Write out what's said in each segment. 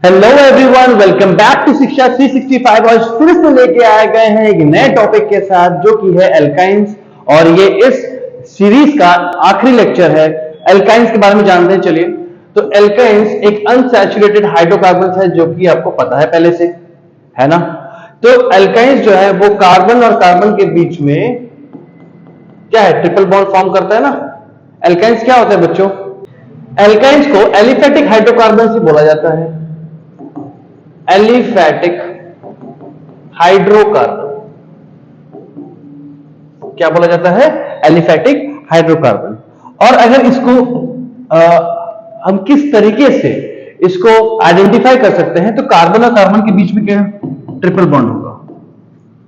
Hello everyone, welcome back to Shiksha 365। आज फिर से लेके आए गए हैं एक नए टॉपिक के साथ जो कि है एल्काइंस, और ये इस सीरीज का आखिरी लेक्चर है। एल्काइंस के बारे में जानते हैं। चलिए, तो एल्काइंस एक अनसैचुरेटेड हाइड्रोकार्बन है जो कि आपको पता है पहले से, है ना। तो एल्काइंस जो है वो कार्बन और कार्बन के बीच में क्या है, ट्रिपल बॉन्ड फॉर्म करता है ना। एल्काइंस क्या होता है बच्चों? एल्काइंस को एलिफेटिक हाइड्रोकार्बन से बोला जाता है। एलिफेटिक हाइड्रोकार्बन क्या बोला जाता है? Aliphatic hydrocarbon. और अगर इसको हम किस तरीके से इसको आइडेंटिफाई कर सकते हैं, तो कार्बन और कार्बन के बीच में क्या ट्रिपल बॉन्ड होगा।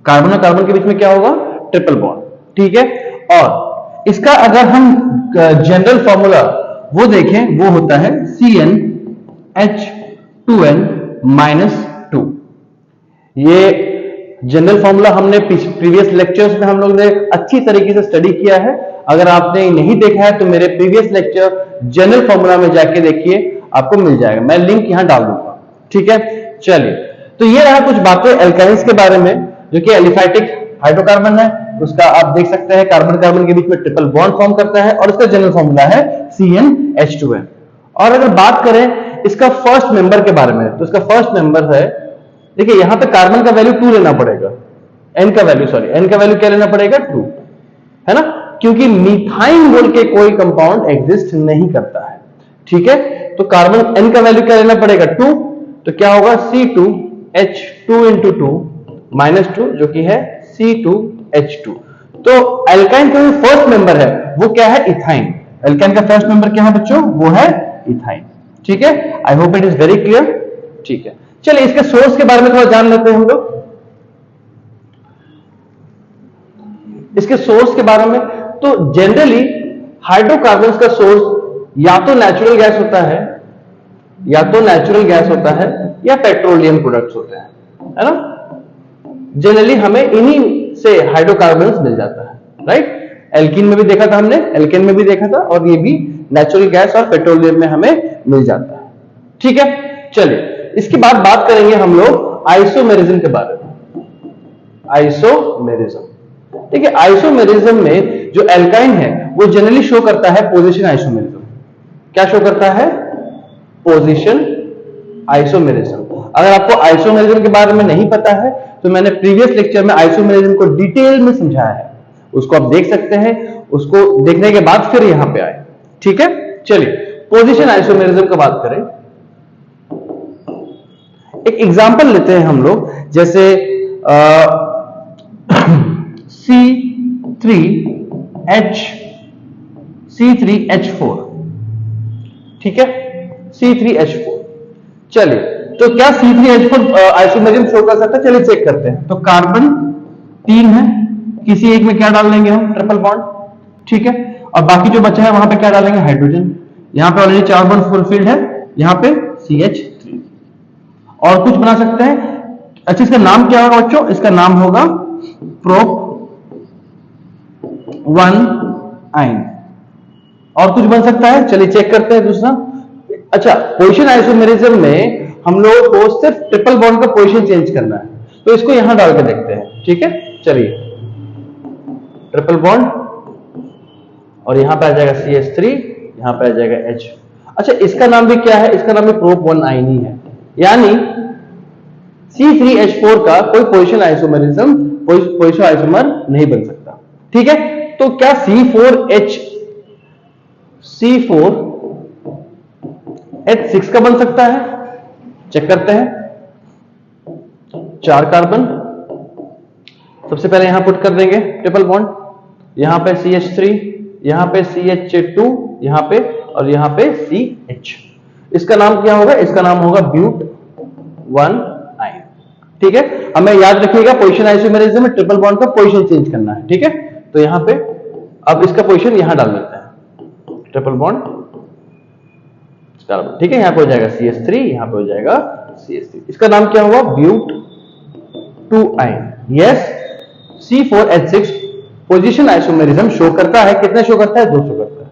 कार्बन और कार्बन के बीच में क्या होगा? ट्रिपल बॉन्ड, ठीक है। और इसका अगर हम जनरल फॉर्मूला वो देखें, वो होता है CnH2n-2। ये जनरल फॉर्मूला हमने प्रीवियस लेक्चर्स में हम लोग ने अच्छी तरीके से स्टडी किया है। अगर आपने नहीं देखा है तो मेरे प्रीवियस लेक्चर जनरल फॉर्मूला में जाके देखिए, आपको मिल जाएगा। मैं लिंक यहां डाल दूंगा, ठीक है। चलिए, तो ये रहा कुछ बातें एल्काइंस के बारे में, जो कि एलिफेटिक हाइड्रोकार्बन है। उसका आप देख सकते हैं कार्बन कार्बन के बीच में ट्रिपल बॉन्ड फॉर्म करता है, और इसका जनरल फॉर्मूला है CnH2n। और अगर बात करें इसका फर्स्ट मेंबर के बारे में, तो इसका फर्स्ट मेंबर है, देखिए यहां पे कार्बन का वैल्यू 2 लेना पड़ेगा, एन का वैल्यू क्या लेना पड़ेगा? 2, है ना, क्योंकि मीथाइन बोल के कोई कंपाउंड एग्जिस्ट नहीं करता है, ठीक है। तो कार्बन एन का वैल्यू क्या लेना पड़ेगा? 2। तो क्या होगा? C2H2 -2 जो कि है C2H2। तो एल्काइन का जो फर्स्ट मेंबर है वो क्या है? इथाइन। एल्काइन का फर्स्ट मेंबर क्या है बच्चों? वो है इथाइन, ठीक है। I hope it is very clear, ठीक है। चलिए, इसके सोर्स के बारे में थोड़ा जान लेते हैं हम लोग। इसके सोर्स के बारे में, तो जनरली हाइड्रोकार्बन्स का सोर्स या तो नेचुरल गैस होता है, या पेट्रोलियम प्रोडक्ट्स होते हैं, है ना। जनरली हमें इन्हीं से हाइड्रोकार्बन्स मिल जाता है, राइट। एल्कीन में भी देखा था हमने, एल्केन में भी देखा था, और ये भी नेचुरल गैस और पेट्रोलियम में हमें मिल जाता है, ठीक है। चलिए, इसके बाद बात करेंगे हम लोग आइसोमेरिज्म के बारे में। आइसोमेरिज्म, ठीक है। आइसोमेरिज्म में जो एल्काइन है वो जनरली शो करता है पोजीशन आइसोमेरिज्म। क्या शो करता है? Position isomerism. अगर आपको आइसोमेरिज्म के बारे में नहीं पता है तो मैंने प्रीवियस लेक्चर में आइसोमेरिज्म को डिटेल में समझाया है, उसको आप देख सकते हैं। उसको देखने के बाद फिर यहां पे आए, ठीक है। चलिए, पोजीशन आइसोमेरिज्म की बात करें। एक एग्जांपल लेते हैं हम लोग, जैसे C3H4, ठीक है, C3H4। चलिए, तो क्या C3H4 आइसोमेरिज्म शो कर सकता है? चलिए चेक करते हैं। तो कार्बन 3 है, किसी एक में क्या डाल देंगे हम? ट्रिपल बॉन्ड, ठीक है। और बाकी जो बचा है वहां पे क्या डालेंगे? हाइड्रोजन। यहां पे ऑलरेडी 4 बॉन्ड फुलफिल्ड है, यहां पे CH3। और कुछ बना सकते हैं। अच्छा, इसका नाम क्या होगा बच्चों? इसका नाम होगा प्रोप-1-आइन। और कुछ बन सकता है? चलिए चेक करते हैं दूसरा। अच्छा, पोजीशन आइसोमेरिज्म में हम लोगों को सिर्फ ट्रिपल बॉन्ड का पोजीशन चेंज करना है, तो इसको यहां डाल के देखते हैं, ठीक है। चलिए, ट्रिपल बॉन्ड, और यहां पे आ जाएगा CH3, यहां पे आ जाएगा H। अच्छा, इसका नाम भी क्या है? इसका नाम भी प्रोप-1-आइन ही है, यानी C3H4 का कोई पोजीशन आइसोमेरिज्म, पोजीशन आइसोमर नहीं बन सकता, ठीक है। तो क्या C4H6 का बन सकता है? चेक करते हैं। 4 कार्बन, सबसे पहले यहां पुट कर देंगे ट्रिपल बॉन्ड, यहां पे CH3, यहां पे CH2, यहां पे, और यहां पे CH। इसका नाम क्या होगा? इसका नाम होगा ब्यूट-1-आइन, ठीक है। हमें याद रखिएगा पोजीशन आइसोमेरिज्म में ट्रिपल बॉन्ड का पोजीशन चेंज करना है, ठीक है। तो यहां पे अब इसका पोजीशन यहां डाल देते हैं, ट्रिपल बॉन्ड कार्बन, ठीक है। यहां पे हो जाएगा CH3, यहां पे हो जाएगा CH3। इसका नाम क्या होगा? ब्यूट-2-आइन। Yes, C4H6 position isomerism show करता है। कितने शो करता है? 2 शो करता है।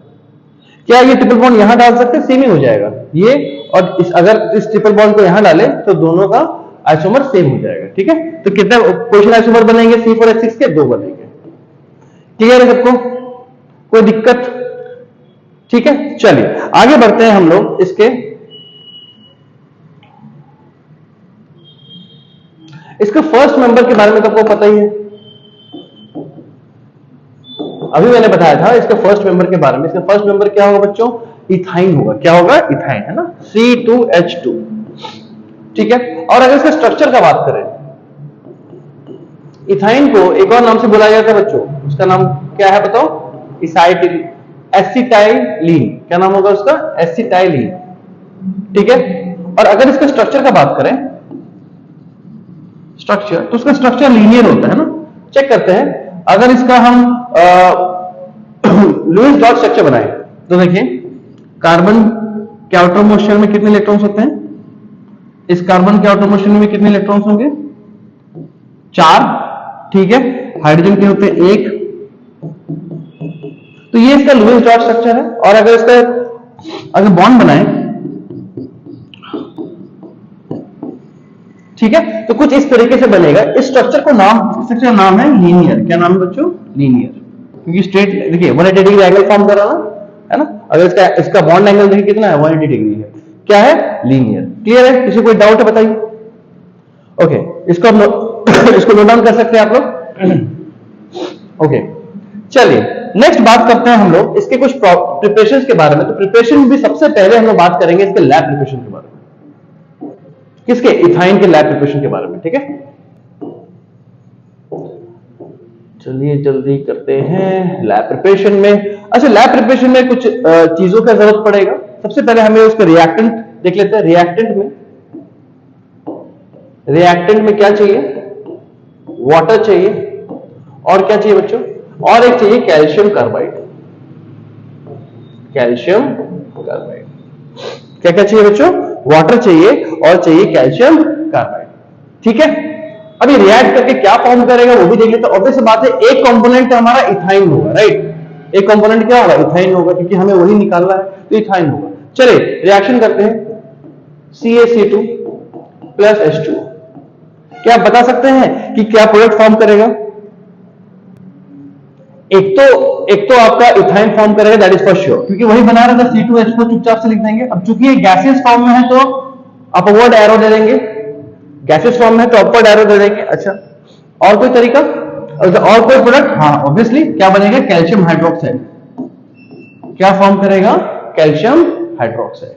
क्या ये ट्रिपल बॉन्ड यहां डाल सकते हैं? सेम ही हो जाएगा ये, और अगर इस ट्रिपल बॉन्ड को यहां डालें तो दोनों का आइसोमर सेम हो जाएगा। ठीक है, तो कितने पोजीशन आइसोमर बनेंगे C4H6 के? 2 बनेंगे। क्लियर है सबको? कोई दिक्कत? ठीक है, चलिए आगे बढ़ते हैं हम लोग। इसके फर्स्ट मेंबर के बारे में तो आपको पता ही है, अभी मैंने बताया था इसके फर्स्ट मेंबर के बारे में। इसका फर्स्ट मेंबर क्या होगा बच्चों? इथाइन होगा। क्या होगा? इथाइन, है ना, C2H2। ठीक है, और अगर इसके स्ट्रक्चर का बात करें, इथाइन को एक और नाम से बुलाया जाता है बच्चों, उसका नाम क्या है बताओ? एसिटाइलीन। क्या नाम होगा उसका? एसिटाइलीन। ठीक है, और अगर इसके स्ट्रक्चर का बात करें, स्ट्रक्चर, तो उसका स्ट्रक्चर लीनियर होता है ना। चेक करते हैं, अगर इसका हम लुईस डॉट स्ट्रक्चर बनाए तो देखिए, कार्बन के आउटर मोशन में कितने इलेक्ट्रॉन्स होते हैं? इस कार्बन के आउटर मोशन में कितने इलेक्ट्रॉन्स होंगे? 4। ठीक है, हाइड्रोजन के होते हैं 1। तो ये इसका लुईस डॉट स्ट्रक्चर है। और अगर इसका अगर बॉन्ड बनाए, ठीक है, तो कुछ इस तरीके से बनेगा। इस स्ट्रक्चर का नाम है लीनियर। क्या नाम है बच्चों? लीनियर। क्योंकि स्ट्रेट, देखिए 180 डिग्री एंगल फॉर्म कर रहा है ना। अगर इसका बॉन्ड एंगल देखिए कितना है? 180 डिग्री है। क्या है? लीनियर। क्लियर है? किसी कोई डाउट है बताइए? ओके, इसको इसको नोट डाउन कर सकते हैं आप लोग। ओके, चलिए नेक्स्ट बात करते हैं हम लोग इसके कुछ प्रिपरेशन के बारे में। तो प्रिपरेशन भी सबसे पहले हम लोग बात करेंगे इसके लैब प्रिपरेशन के बारे में। किसके? इथाइन के लैब प्रिपरेशन के बारे में। ठीक है, चलिए जल्दी करते हैं लैब प्रिपरेशन में। अच्छा, लैब प्रिपरेशन में कुछ चीजों का जरूरत पड़ेगा। सबसे पहले हमें उसका रिएक्टेंट देख लेते हैं। रिएक्टेंट में क्या चाहिए? वाटर चाहिए, और क्या चाहिए बच्चों? और एक चाहिए कैल्शियम कार्बाइड। Calcium carbide. क्या क्या चाहिए बच्चों? वाटर चाहिए और चाहिए कैल्शियम कार्बाइड। ठीक है, अब ये रिएक्ट करके क्या फॉर्म करेगा वो भी देख लेते हैं। ऑब्वियस बात है, एक कंपोनेंट हमारा इथाइन होगा, राइट। एक कंपोनेंट क्या होगा? इथाइन होगा, क्योंकि हमें वही निकालना है, तो इथाइन होगा। चलिए रिएक्शन करते हैं। CaC2 plus H2। क्या आप बता सकते हैं कि क्या प्रोडक्ट फॉर्म करेगा? एक तो आपका इथाइन फॉर्म करेगा, दैट इज फॉर श्योर, क्योंकि वही बना रहा था। C2H4 चुपचाप से लिख देंगे। अब चूंकि ये गैसियस फॉर्म में है तो अपवर्ड एरो दे देंगे, गैसियस फॉर्म में तो अपवर्ड एरो दे देंगे। अच्छा, और कोई तरीका? और कोई प्रोडक्ट? हाँ, ऑब्वियसली क्या बनेगा? Calcium hydroxide. क्या फॉर्म करेगा? Calcium hydroxide.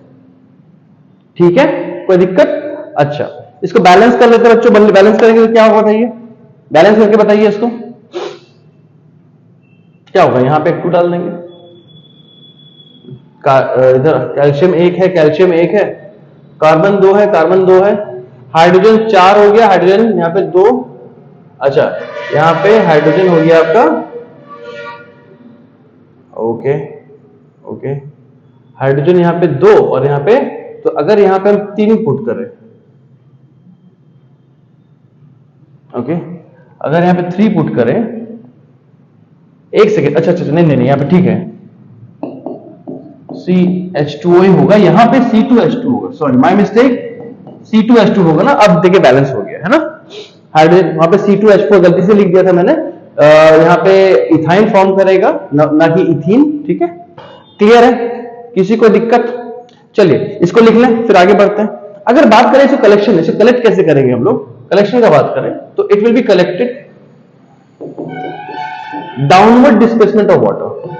ठीक है, कोई दिक्कत? अच्छा, इसको बैलेंस कर लेते हैं बच्चों। बैलेंस करेंगे तो क्या होगा बताइए? बैलेंस करके बताइए इसको क्या होगा। यहां पे 2 डाल देंगे। इधर कैल्शियम 1 है, कैल्शियम 1 है, कार्बन 2 है, कार्बन 2 है, हाइड्रोजन 4 हो गया, हाइड्रोजन यहां पे 2। अच्छा, यहां पे हाइड्रोजन हो गया आपका, ओके ओके, हाइड्रोजन यहां पे 2 और यहां पे, तो अगर यहां पे हम 3 पुट करें, ओके, अगर यहां पे 3 पुट करें, एक सेकेंड, अच्छा अच्छा नहीं, यहां पे ठीक है, CH2O ही होगा, यहां पे C2H2 होगा, सॉरी माय मिस्टेक, C2H2 होगा ना। अब देखिए बैलेंस हो गया है ना। हाइड्रोजन वहां पे C2H4 गलती से लिख दिया था मैंने, यहां पे इथाइन फॉर्म करेगा ना कि इथीन। ठीक है, क्लियर है? किसी को दिक्कत? चलिए इसको लिख लें, फिर आगे बढ़ते हैं। अगर बात करें इसको कलेक्शन, इसे कलेक्ट कैसे करेंगे हम लोग? कलेक्शन का बात करें तो it will be collected downward displacement of water.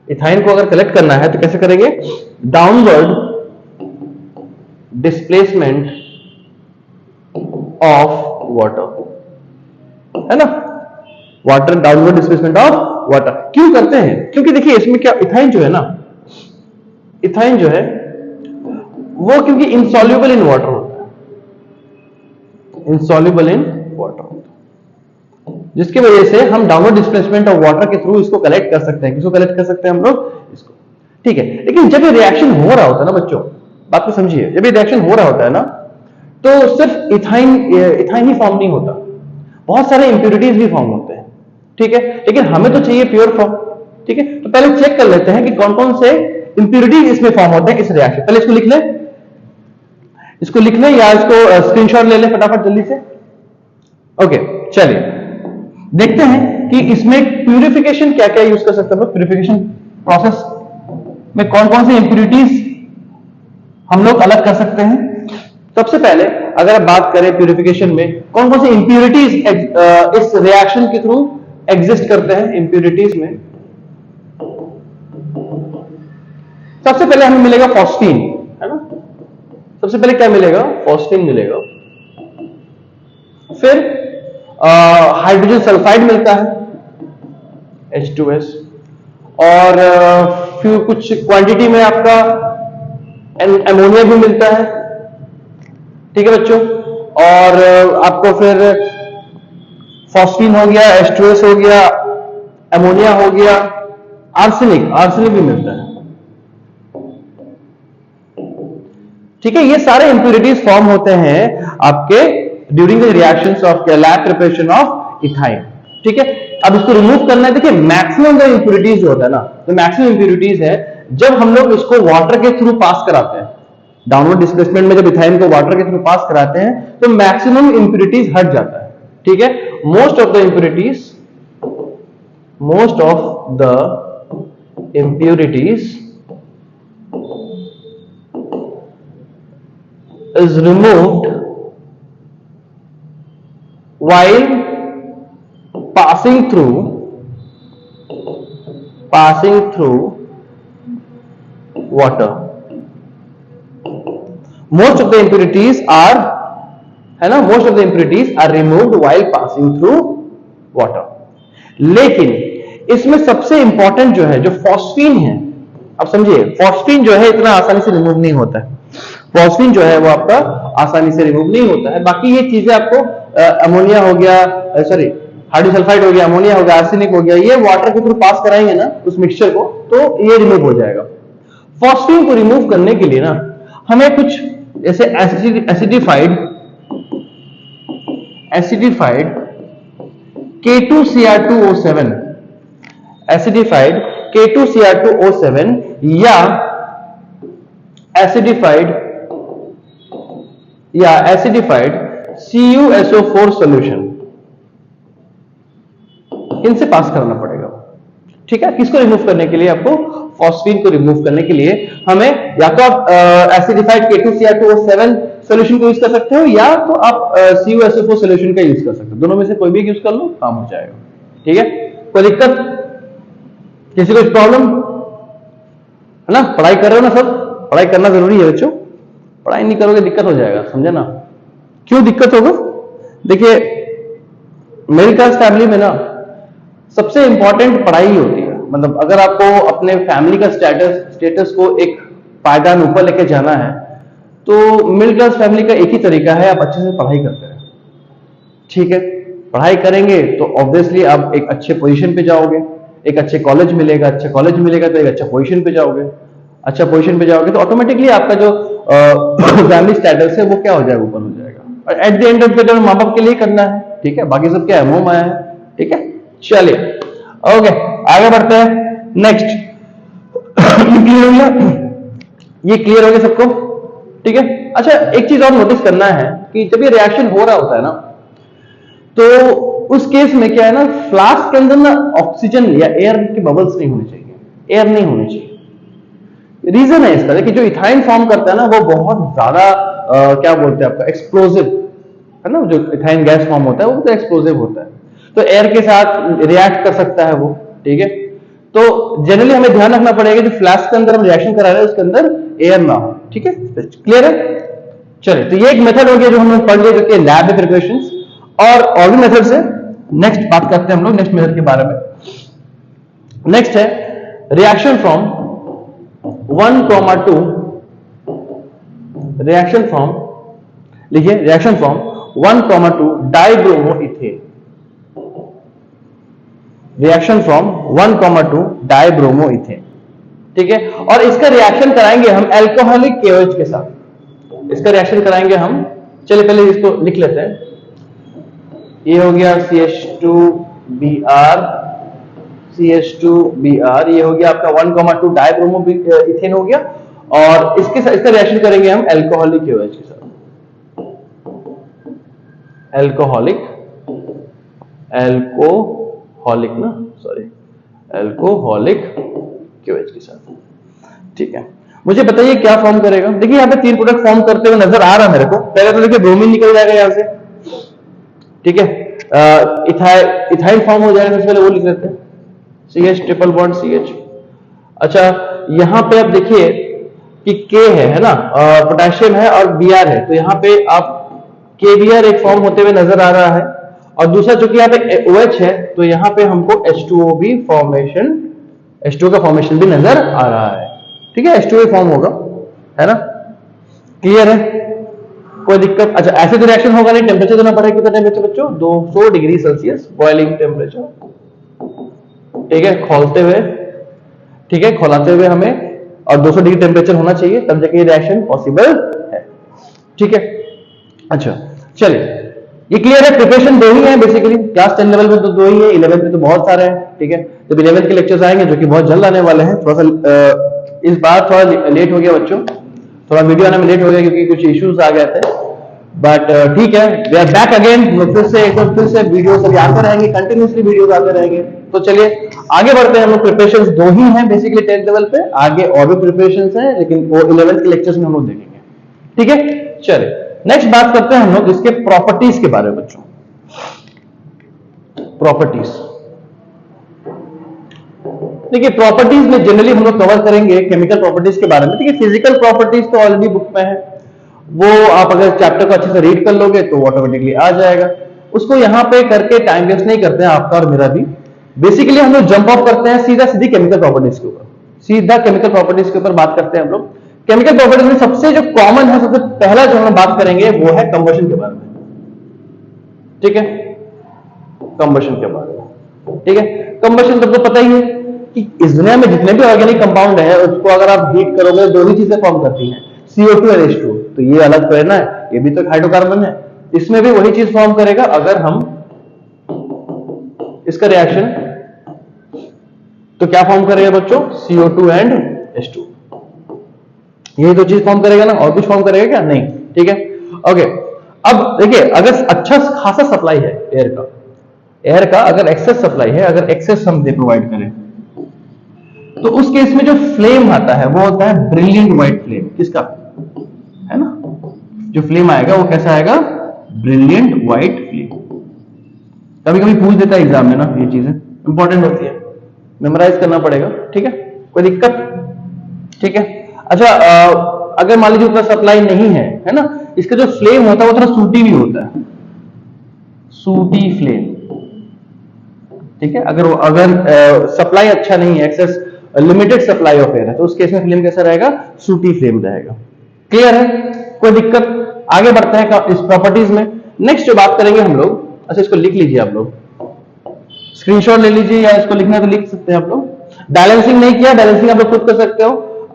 Ethyne को अगर कलेक्ट करना है तो कैसे करेंगे? डाउनवर्ड डिस्प्लेसमेंट ऑफ वाटर, है ना। Water, downward displacement of water क्यों करते हैं? क्योंकि देखिए इसमें क्या, इथाइन जो है ना, इथाइन जो है वो क्योंकि इनसॉल्युबल इन वाटर होता है, इनसॉल्युबल इन वाटर होता है, जिसकी वजह से हम डाउनवर्ड डिस्प्लेसमेंट ऑफ वाटर के थ्रू इसको कलेक्ट कर सकते हैं। किसको कलेक्ट कर सकते हैं हम लोग? इसको। ठीक है, लेकिन जब ये रिएक्शन हो रहा होता है ना बच्चों, बात को समझिए, जब ये रिएक्शन हो रहा होता है ना, तो सिर्फ इथाइन ही फॉर्म नहीं होता, बहुत सारे इंप्यूरिटीज भी फॉर्म होते हैं। ठीक है, लेकिन हमें तो चाहिए प्योर फॉर्म। ठीक है, तो पहले चेक कर लेते हैं कि कौन कौन से इंप्यूरिटी इसमें फॉर्म होते हैं इस रिएक्शन। पहले इसको लिख लें या इसको स्क्रीनशॉट ले लें फटाफट जल्दी से। ओके, चलिए देखते हैं कि इसमें प्यूरिफिकेशन क्या क्या यूज कर सकते हैं। प्यूरिफिकेशन प्रोसेस में कौन कौन सी इंप्यूरिटीज हम लोग अलग कर सकते हैं। सबसे पहले अगर आप बात करें प्यूरिफिकेशन में कौन कौन सी इंप्यूरिटीज इस रिएक्शन के थ्रू एग्जिस्ट करते हैं। इंप्यूरिटीज में सबसे पहले हमें मिलेगा फॉस्फीन, है ना। सबसे पहले क्या मिलेगा? फॉस्फीन मिलेगा। फिर हाइड्रोजन सल्फाइड मिलता है H2S, और फिर कुछ क्वांटिटी में आपका अमोनिया भी मिलता है, ठीक है बच्चों। और आपको फिर फॉस्फीन हो गया, H2S हो गया, अमोनिया हो गया, आर्सेनिक भी मिलता है, ठीक है। ये सारे इंप्यूरिटीज फॉर्म होते हैं आपके during the reactions of lab preparation of ethyne, ठीक है। अब इसको रिमूव करना है। देखिए मैक्सिमम जो इंप्यूरिटीज होता है ना, तो मैक्सिमम इंप्यूरिटीज है जब हम लोग इसको वाटर के थ्रू पास कराते हैं, डाउनवर्ड डिस्प्लेसमेंट में जब इथाइन को वाटर के थ्रू पास कराते हैं तो मैक्सिमम इंप्यूरिटीज हट जाता है, ठीक है। Most of the impurities is removed while passing through water. Most of the impurities are, है ना, most of the impurities are removed while passing through water. लेकिन इसमें सबसे इंपॉर्टेंट जो है, जो फॉस्फीन है, अब समझिए फॉस्फीन जो है इतना आसानी से रिमूव नहीं होता है। फॉस्फीन जो है वो आपका आसानी से रिमूव नहीं होता है। बाकी ये चीजें आपको अमोनिया हो गया, सॉरी हाइड्रोजन सल्फाइड हो गया, अमोनिया हो गया, आर्सेनिक हो गया, ये वाटर के थ्रू पास कराएंगे ना उस मिक्सचर को, तो ये रिमूव हो जाएगा। फॉस्फीन को रिमूव करने के लिए ना हमें कुछ जैसे एसिडिफाइड K2Cr2O7, एसिडिफाइड K2Cr2O7 या एसिडिफाइड CuSO4 सॉल्यूशन, इनसे पास करना पड़ेगा, ठीक है। किसको रिमूव करने के लिए? आपको फॉस्फीन को रिमूव करने के लिए हमें या तो आप एसिडिफाइड K2Cr2O7 सॉल्यूशन को यूज कर सकते हो या तो आप CuSO4 सॉल्यूशन का यूज कर सकते हो। दोनों में से कोई भी यूज कर लो, काम हो जाएगा, ठीक है। कोई दिक्कत? किसी को प्रॉब्लम है ना? पढ़ाई कर रहे हो ना सब? पढ़ाई करना जरूरी है बच्चों, पढ़ाई नहीं करोगे दिक्कत हो जाएगा, समझे ना। क्यों दिक्कत होगा? देखिए मिडिल क्लास फैमिली में ना सबसे इंपॉर्टेंट पढ़ाई ही होती है। मतलब अगर आपको अपने फैमिली का स्टेटस को एक पायदान ऊपर लेके जाना है तो मिडिल क्लास फैमिली का एक ही तरीका है, आप अच्छे से पढ़ाई करते हैं, ठीक है। पढ़ाई करेंगे तो ऑब्वियसली आप एक अच्छे पोजीशन पे जाओगे, एक अच्छे कॉलेज मिलेगा, अच्छा कॉलेज मिलेगा तो एक अच्छा पोजीशन पे जाओगे, अच्छा पोजीशन पे जाओगे तो ऑटोमेटिकली आपका जो फैमिली स्टेटस है वो क्या हो जाएगा? ऊपर हो जाएगा। और at the end of the day माँ बाप के लिए करना है, ठीक है। बाकी सब क्या है? मोह माया है, ठीक है। चलिए ओके आगे बढ़ते हैं। नेक्स्ट क्लियर हो गया? ये क्लियर हो गया सबको, ठीक है। अच्छा एक चीज और नोटिस करना है कि जब ये रिएक्शन हो रहा होता है ना तो उस केस में क्या है ना, फ्लास्क के अंदर ना ऑक्सीजन या एयर के बबल्स नहीं होने चाहिए, एयर नहीं होने चाहिए। रीजन है इसका, देखिए जो इथाइन फॉर्म करता है ना वो बहुत ज्यादा क्या बोलते हैं आपका एक्सप्लोसिव है ना। जो इथाइन गैस फॉर्म होता है वो तो एक्सप्लोसिव होता है, तो एयर के साथ रिएक्ट कर सकता है वो, ठीक है। तो जनरली हमें ध्यान रखना पड़ेगा जो फ्लास्क के अंदर हम रिएक्शन करा रहे हैं उसके अंदर एयर ना हो, ठीक है। क्लियर है? चलिए तो ये एक मेथड हो गया जो हम लोग पढ़ लिए, जो कि लैब में प्रिपरेशंस। और भी मेथड से नेक्स्ट बात करते हैं हम लोग नेक्स्ट मेथड के बारे में। नेक्स्ट है रिएक्शन फ्रॉम 1,2, रिएक्शन फ्रॉम, लिखिए रिएक्शन फ्रॉम 1,2 डाइब्रोमोइथेन, रिएक्शन फ्रॉम 1,2 डाइब्रोमोइथेन, ठीक है। और इसका रिएक्शन कराएंगे हम एल्कोहलिक KOH के साथ, इसका रिएक्शन कराएंगे हम। चलिए पहले इसको लिख लेते हैं। ये हो गया CH2Br CH2Br, ये हो गया आपका 1,2 डाइब्रोमो इथेन हो गया, और इसका रिएक्शन करेंगे हम एल्कोहलिक KOH के साथ, एल्कोहलिक KOH के साथ। ठीक है, मुझे बताइए क्या फॉर्म करेगा। देखिए यहाँ पे 3 प्रोडक्ट फॉर्म करते हुए नजर आ रहा है मेरे को। पहले तो देखिए ब्रोमीन निकल जाएगा यहाँ से, ठीक है, इथाइल फॉर्म हो जाएगा, सबसे पहले वो लिख लेते हैं, CH ट्रिपल बॉन्ड CH। अच्छा, यहाँ पे आप देखिए कि K है ना, पोटेशियम है और Br है, तो यहाँ पे आप KBr एक फॉर्म होते हुए नजर आ रहा है, और दूसरा जो कि यहाँ पे OH है, तो यहाँ पे हमको H2O भी फॉर्मेशन, H2O का फॉर्मेशन भी नजर आ रहा है। ठीक है, H2O फॉर्म होगा, है ना, क्लियर है, कोई दिक्कत। अच्छा, ऐसे तो रिएक्शन होगा नहीं, टेम्परेचर देना पड़ेगा, कितना टेम्परेचर बच्चों, 200 डिग्री सेल्सियस बॉइलिंग टेम्परेचर। ठीक है, खोलते हुए, ठीक है, खोलाते हुए हमें, और 200 डिग्री टेम्परेचर होना चाहिए, तब जाके ये रिएक्शन पॉसिबल है। ठीक है, अच्छा चलिए, ये क्लियर है। प्रिपरेशन 2 ही है बेसिकली, क्लास 10 लेवल में तो 2 ही है, 11th में तो बहुत सारे हैं। ठीक है, जब 11th के लेक्चर्स आएंगे जो कि बहुत जल्द आने वाले हैं, थोड़ा सा इस बार थोड़ा लेट हो गया बच्चों, थोड़ा वीडियो आने में लेट हो गया क्योंकि कुछ इश्यूज आ गए थे, बट ठीक है, वी आर बैक अगेन। फिर से वीडियोस अभी आते रहेंगे, कंटिन्यूसली वीडियोस आते रहेंगे। तो चलिए आगे बढ़ते हैं हम लोग। प्रिपरेशंस 2 ही हैं बेसिकली 10th लेवल पे, आगे और भी प्रिपरेशंस हैं, लेकिन वो 11th के लेक्चर्स में हम लोग देखेंगे। ठीक है, चलिए नेक्स्ट बात करते हैं हम लोग इसके प्रॉपर्टीज के बारे में बच्चों। प्रॉपर्टीज, देखिए प्रॉपर्टीज में जनरली हम लोग कवर करेंगे केमिकल प्रॉपर्टीज के बारे में। ठीक है, फिजिकल प्रॉपर्टीज तो ऑलरेडी बुक में है, वो आप अगर चैप्टर को अच्छे से रीड कर लोगे तो ऑटोमेटिकली आ जाएगा। उसको यहाँ पे करके टाइम वेस्ट नहीं करते हैं आपका और मेरा भी। बेसिकली हम लोग जंप ऑफ करते हैं सीधी केमिकल प्रॉपर्टीज के ऊपर, सीधा केमिकल प्रॉपर्टीज के ऊपर बात करते हैं हम लोग। केमिकल प्रॉपर्टीज में सबसे जो कॉमन है, सबसे पहला जो हम बात करेंगे वो है कंबशन के बारे में। ठीक है, कंबशन के बारे में। ठीक है, कंबशन सबको पता ही है कि इस दुनिया में जितने भी ऑर्गेनिक कंपाउंड है उसको अगर आप हीट करोगे 2 ही चीजें फॉर्म करती हैं, CO2 और H2। तो ये अलग तो है ना, ये भी तो हाइड्रोकार्बन है, इसमें भी वही चीज फॉर्म करेगा अगर हम इसका रिएक्शन, तो क्या फॉर्म करेगा बच्चों, CO2 एंड H2। यही तो चीज फॉर्म करेगा ना, और कुछ फॉर्म करेगा क्या, नहीं। ठीक है, ओके। अब देखिए अगर अच्छा खासा सप्लाई है एयर का अगर एक्सेस सप्लाई है, अगर एक्सेस हम प्रोवाइड करें, तो उस केस में जो फ्लेम आता है वो होता है ब्रिलियंट व्हाइट फ्लेम। किसका, है ना, जो फ्लेम आएगा वो कैसा आएगा, ब्रिलियंट व्हाइट फ्लेम। कभी कभी पूछ देता है एग्जाम में ना, ये चीजें इंपॉर्टेंट होती है, मेमोराइज करना पड़ेगा। ठीक है, कोई दिक्कत। ठीक है, अच्छा अगर मान लीजिए उतना सप्लाई नहीं है ना, इसका जो फ्लेम होता है वो थोड़ा सूटी भी होता है, सूटी फ्लेम। ठीक है, अगर सप्लाई अच्छा नहीं है, excess limited supply of air है, तो उस केस में फ्लेम कैसा रहेगा, सूटी फ्लेम रहेगा। क्लियर है, कोई दिक्कत। आगे बढ़ते हैं इस प्रॉपर्टीज में। नेक्स्ट जो बात करेंगे हम लोग, अच्छा इसको लिख लीजिए आप लोग, स्क्रीनशॉट ले लीजिए, या इसको लिखना है तो लिख सकते हैं आप लोग। बैलेंसिंग नहीं किया, बैलेंसिंग आप लोग खुद कर सकते हो,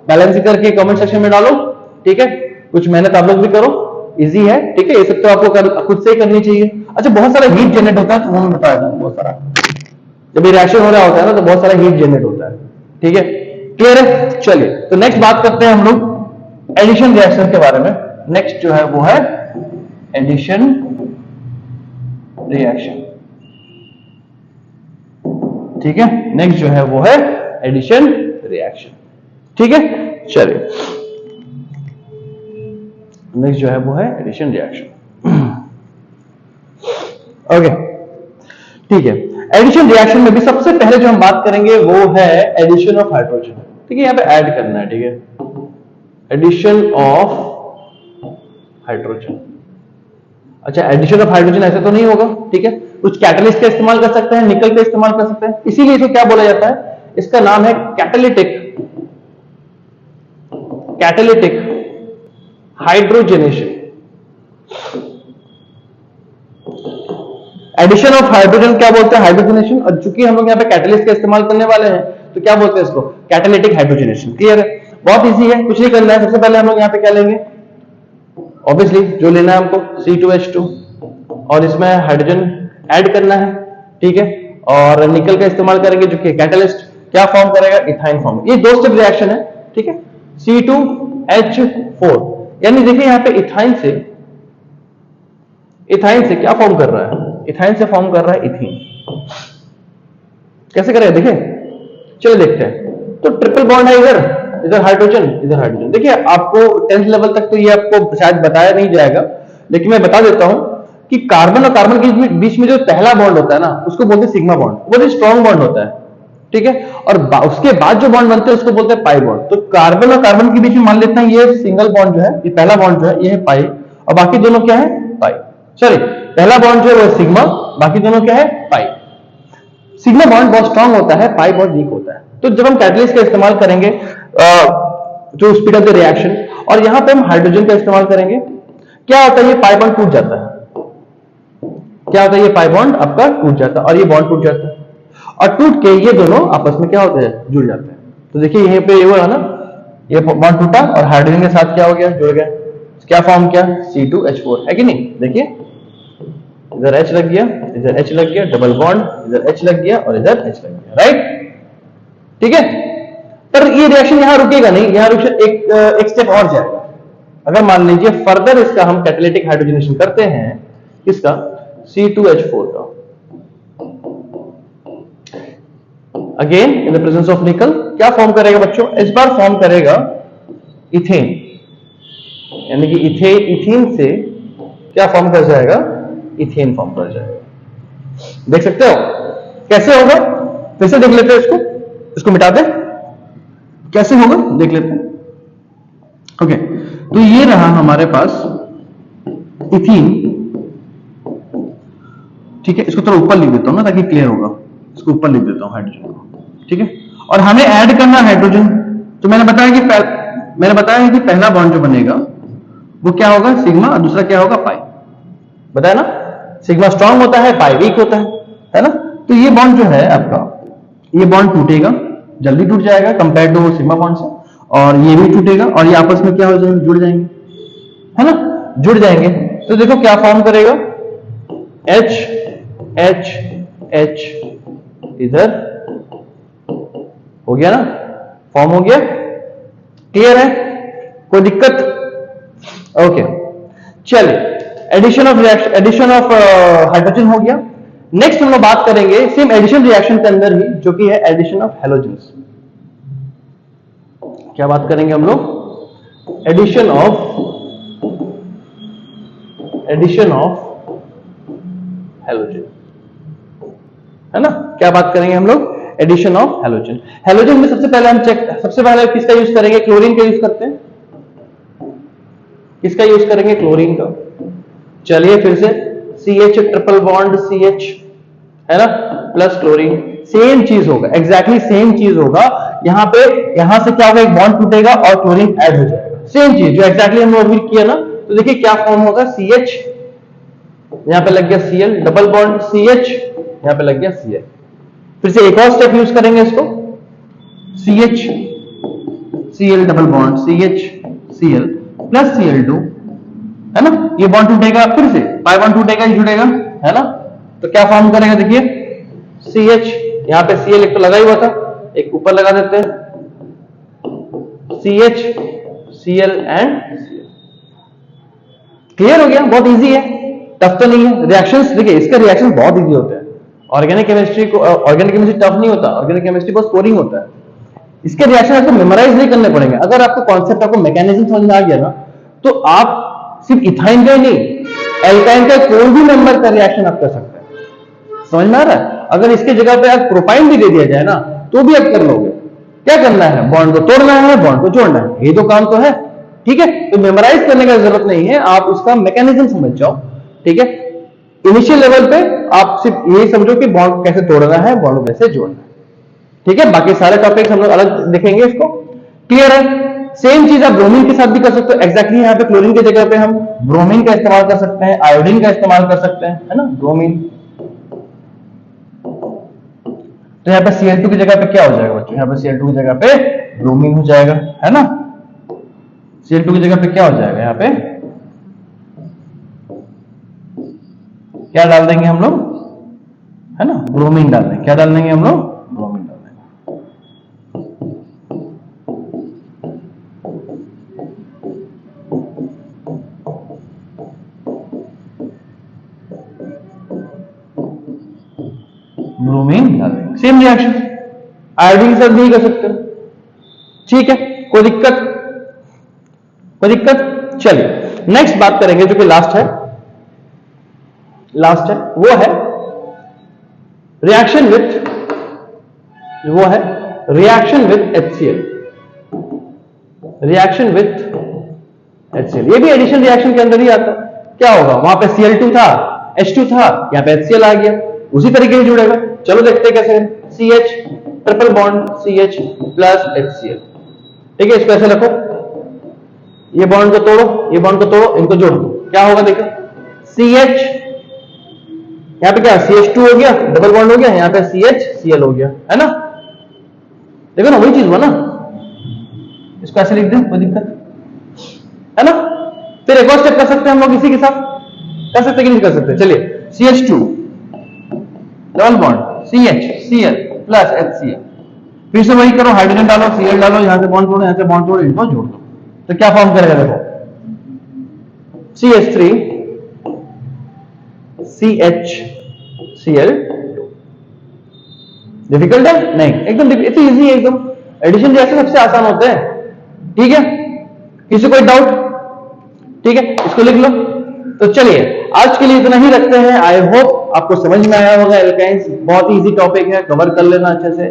बैलेंसिंग करके कमेंट सेक्शन में डालो। ठीक है, कुछ मेहनत आप लोग भी करो, इजी है। ठीक है, ये सब तो आपको खुद से ही करनी चाहिए। अच्छा, बहुत सारा हीट जनरेट होता है, तो उन्होंने बताया था बहुत सारा, जब ये रिएक्शन हो रहा होता है ना तो बहुत सारा हीट जनरेट होता है। ठीक है, क्लियर है। चलिए तो नेक्स्ट बात करते हैं हम लोग एडिशन रिएक्शन के बारे में। नेक्स्ट जो है वो है एडिशन रिएक्शन। ठीक है, नेक्स्ट जो है वो है एडिशन रिएक्शन। ठीक है, चलिए नेक्स्ट जो है वो है एडिशन रिएक्शन। ओके, ठीक है। एडिशन रिएक्शन में भी सबसे पहले जो हम बात करेंगे वो है एडिशन ऑफ हाइड्रोजन। ठीक है, यहां पे ऐड करना है। ठीक है, एडिशन ऑफ हाइड्रोजन। अच्छा, एडिशन ऑफ हाइड्रोजन ऐसे तो नहीं होगा। ठीक है, कुछ कैटलिस्ट का इस्तेमाल कर सकते हैं, निकल का इस्तेमाल कर सकते हैं, इसीलिए इसको क्या बोला जाता है, इसका नाम है catalytic hydrogenation. Addition of hydrogen क्या बोलते हैं, हाइड्रोजनेशन। और चूंकि हम लोग यहाँ पे कैटलिस्ट का इस्तेमाल करने वाले हैं तो क्या बोलते हैं इसको, कैटालिटिक हाइड्रोजनेशन। क्लियर है, बहुत इजी है, कुछ नहीं करना है। सबसे पहले हम लोग यहाँ पे क्या लेंगे, ऑब्वियसली जो लेना है हमको C2H2, और इसमें हाइड्रोजन ऐड करना है। ठीक है, और निकल का इस्तेमाल करेंगे जो कि कैटलिस्ट क्या फॉर्म करेगा, इथाइन फॉर्म। ये दो स्टेप रिएक्शन है, ठीक है। C2H4 यानी देखिए यहां पे इथाइन से क्या फॉर्म कर रहा है, इथाइन से फॉर्म कर रहा है इथीन। कैसे करेगा देखिए, चलो देखते हैं। तो ट्रिपल बॉन्ड है, इधर हाइड्रोजन, इधर हाइड्रोजन। देखिए आपको 10th लेवल तक तो ये आपको शायद बताया नहीं जाएगा, लेकिन मैं बता देता हूं कि कार्बन और कार्बन के बीच में जो पहला बॉन्ड होता है ना, उसको बोलते हैं सिग्मा बॉन्ड, बहुत स्ट्रॉन्ग बॉन्ड होता है, ठीक है। और उसके बाद जो बॉन्ड बनते हैं उसको बोलते हैं पाई बॉन्ड। तो कार्बन और कार्बन के बीच में मान लेते हैं ये सिंगल बॉन्ड जो है, ये पहला बॉन्ड जो है ये है पाई, और बाकी दोनों क्या है, पाई। सॉरी, पहला बॉन्ड जो है वो है सिग्मा, बाकी दोनों क्या है, पाई। सिग्मा बॉन्ड बहुत स्ट्रांग होता है, पाई बहुत वीक होता है। तो जब हम कैटलिस्ट का इस्तेमाल करेंगे to speed up the reaction, और यहां पे हम हाइड्रोजन का इस्तेमाल करेंगे, क्या होता है, ये पाई बॉन्ड टूट जाता है। क्या होता है, ये पाई बॉन्ड आपका टूट जाता है और ये बॉन्ड टूट जाता है, और टूट के ये दोनों आपस में क्या होते हैं, जुड़ जाते हैं। तो देखिए यहीं पे ये हुआ ना, ये बॉन्ड टूटा और हाइड्रोजन के साथ क्या हो गया, जुड़ गया। क्या फॉर्म किया, C2H4, है कि नहीं। देखिए इधर H लग गया, इधर H लग गया, डबल बॉन्ड, इधर H लग गया और इधर H लग गया, राइट, ठीक है। पर ये रिएक्शन यहां रुकेगा नहीं, यहां एक स्टेप और जाएगा। अगर मान लीजिए फर्दर इसका हम कैटालिटिक हाइड्रोजनेशन करते हैं, किसका, C2H4 का, again in the presence of निकल, क्या फॉर्म करेगा बच्चों, इस बार फॉर्म करेगा इथेन, यानी कि इथेन से क्या फॉर्म कर जाएगा, इथेन फॉर्म कर जाएगा। देख सकते हो कैसे होगा, फिर से देख लेते हैं इसको मिटा दे, कैसे होगा देख लेते हैं। ओके, तो ये रहा हमारे पास इथीन, ठीक है। इसको थोड़ा ऊपर लिख देता हूं ना ताकि क्लियर होगा, इसको ऊपर लिख देता हूं हाइड्रोजन को, ठीक है। और हमें ऐड करना हाइड्रोजन, तो मैंने बताया कि पहला बॉन्ड जो बनेगा वो क्या होगा, सिग्मा, और दूसरा क्या होगा, पाई। बताया ना, सिग्मा स्ट्रांग होता है, पाई वीक होता है ना। तो ये बॉन्ड जो है आपका, ये बॉन्ड टूटेगा, जल्दी टूट जाएगा कंपेयर टू सिग्मा बॉन्ड से, और ये भी टूटेगा और ये आपस में क्या हो जाएंगे, जुड़ जाएंगे, है ना, जुड़ जाएंगे। तो देखो क्या फॉर्म करेगा, H H H, इधर हो गया ना, फॉर्म हो गया, क्लियर है, कोई दिक्कत, ओके। चलिए, एडिशन ऑफ हाइड्रोजन हो गया। नेक्स्ट हम लोग बात करेंगे सेम एडिशन रिएक्शन के अंदर ही, जो कि है एडिशन ऑफ हेलोजेंस। क्या बात करेंगे हम लोग, एडिशन ऑफ हेलोजन, है ना। क्या बात करेंगे हम लोग, एडिशन ऑफ हेलोजन। हेलोजन में सबसे पहले किसका यूज करेंगे, क्लोरीन का यूज करते हैं। किसका यूज करेंगे, क्लोरीन का। चलिए फिर से CH ट्रिपल बॉन्ड CH, है ना, प्लस क्लोरीन, सेम चीज होगा, एग्जैक्टली सेम चीज होगा। यहां से क्या होगा, एक बॉन्ड टूटेगा और क्लोरीन ऐड हो जाएगा, सेम चीज जो एग्जैक्टली हमने अभी किया ना। तो देखिए क्या फॉर्म होगा, CH, यहां पे लग गया Cl, डबल बॉन्ड CH, यहां पे लग गया Cl। फिर से एक और स्टेप यूज करेंगे इसको, CH Cl double bond CH Cl plus Cl2, है ना। ये बॉन्ड टूटेगा, फिर से पाई बॉन्ड टूटेगा, जुड़ेगा, है ना। तो क्या फॉर्म करेगा, देखिए CH, यहां पे Cl एक तो लगा ही हुआ था, एक ऊपर लगा देते हैं, CH Cl and Cl। Clear हो गया, बहुत इजी है, टफ तो नहीं है। रिएक्शंस देखिए, इसका रिएक्शन बहुत इजी होता है। ऑर्गेनिक केमिस्ट्री टफ नहीं होता, ऑर्गेनिक केमिस्ट्री बहुत स्कोरिंग होता है। इसके रिएक्शन आपको मेमोराइज नहीं करने पड़ेंगे। अगर आपको कॉन्सेप्ट, आपको मैकेनिज्म समझ में आ गया ना, तो आप सिर्फ इथाइन का ही नहीं, एल्काइन का कोई भी मेंबर का रिएक्शन आप कर सकते हैं। समझ में आ रहा है। अगर इसके जगह पे आप प्रोपाइन भी दे दिया जाए ना, तो भी आप कर लोगे। क्या करना है, बॉन्ड को तोड़ना है, बॉन्ड को जोड़ना है, ये तो काम तो है, ठीक है। तो मेमोराइज करने का जरूरत नहीं है, आप उसका मैकेनिज्म समझ जाओ, ठीक है। इनिशियल लेवल पे आप सिर्फ यही समझो कि बॉन्ड कैसे तोड़ना है, बॉन्ड को कैसे जोड़ना है, ठीक है। बाकी सारे टॉपिक्स हम लोग अलग देखेंगे इसको, क्लियर है। सेम चीज आप ब्रोमीन के साथ भी कर सकते हो, एग्जैक्टली यहाँ पे क्लोरीन की जगह पे हम ब्रोमीन का इस्तेमाल कर सकते हैं, आयोडीन का इस्तेमाल कर सकते हैं, है ना, ब्रोमीन। तो यहाँ पे Cl2 की जगह पे क्या हो जाएगा बच्चों, यहाँ पे Cl2 की जगह पे ब्रोमीन हो जाएगा, है ना। Cl2 की जगह पे क्या हो जाएगा, यहाँ पे क्या डाल देंगे हम लोग, है ना, ब्रोमीन डाल देंगे। क्या डाल देंगे हम लोग? ब्रोमीन डाल देंगे। ब्रोमीन डाल देंगे। सेम रिएक्शन आयोडीन के साथ भी कर सकते हो। ठीक है, कोई दिक्कत? कोई दिक्कत? चलिए नेक्स्ट बात करेंगे जो कि लास्ट है, वो है reaction with HCl। Reaction with HCl ये भी एडिशन रिएक्शन के अंदर ही आता है। क्या होगा? वहां पे Cl2 था, H2 था, यहां पे HCl आ गया, उसी तरीके से जुड़ेगा। चलो देखते हैं कैसे। CH triple bond CH plus HCl। ठीक है, इसको ऐसे रखो, ये बॉन्ड को तोड़ो, ये बॉन्ड को तोड़ो, इनको जोड़ दो। क्या होगा देखो, CH यहां पे क्या CH2 हो गया, डबल बॉन्ड हो गया, यहां पे CHCl हो गया, है ना। देखो ना, वही चीज हुआ ना। इसको ऐसे लिख दें, कोई दिक्कत है ना। फिर एक और स्टेप कर सकते हैं हम लोग इसी के साथ, कर सकते कि नहीं कर सकते? चलिए CH2 double bond CHCl plus HCl, फिर से वही करो, हाइड्रोजन डालो, Cl डालो, यहां से बॉन्ड तोड़ो, यहां से बॉन्ड तोड़ो, इनको जोड़ दो, तो क्या फॉर्म करेगा देखो, CH3 CHCl। डिफिकल्ट है? नहीं, एकदम इतनी इजी है एकदम। एडिशन रिएक्शन सबसे आसान होते हैं। ठीक है, किसी कोई डाउट? ठीक है, इसको लिख लो। तो चलिए आज के लिए इतना ही रखते हैं। आई होप आपको समझ में आया होगा। एल्काइंस बहुत ही इजी टॉपिक है, कवर कर लेना अच्छे से।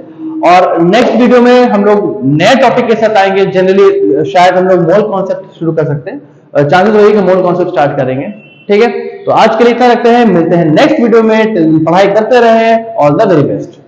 और नेक्स्ट वीडियो में हम लोग नए टॉपिक के साथ आएंगे। जनरली शायद हम लोग मोल कॉन्सेप्ट शुरू कर सकते हैं, चांसेस वही कि मोल कॉन्सेप्ट स्टार्ट करेंगे। ठीक है, तो आज के लिए इतना रखते हैं, मिलते हैं नेक्स्ट वीडियो में। पढ़ाई करते रहें, ऑल द वेरी बेस्ट।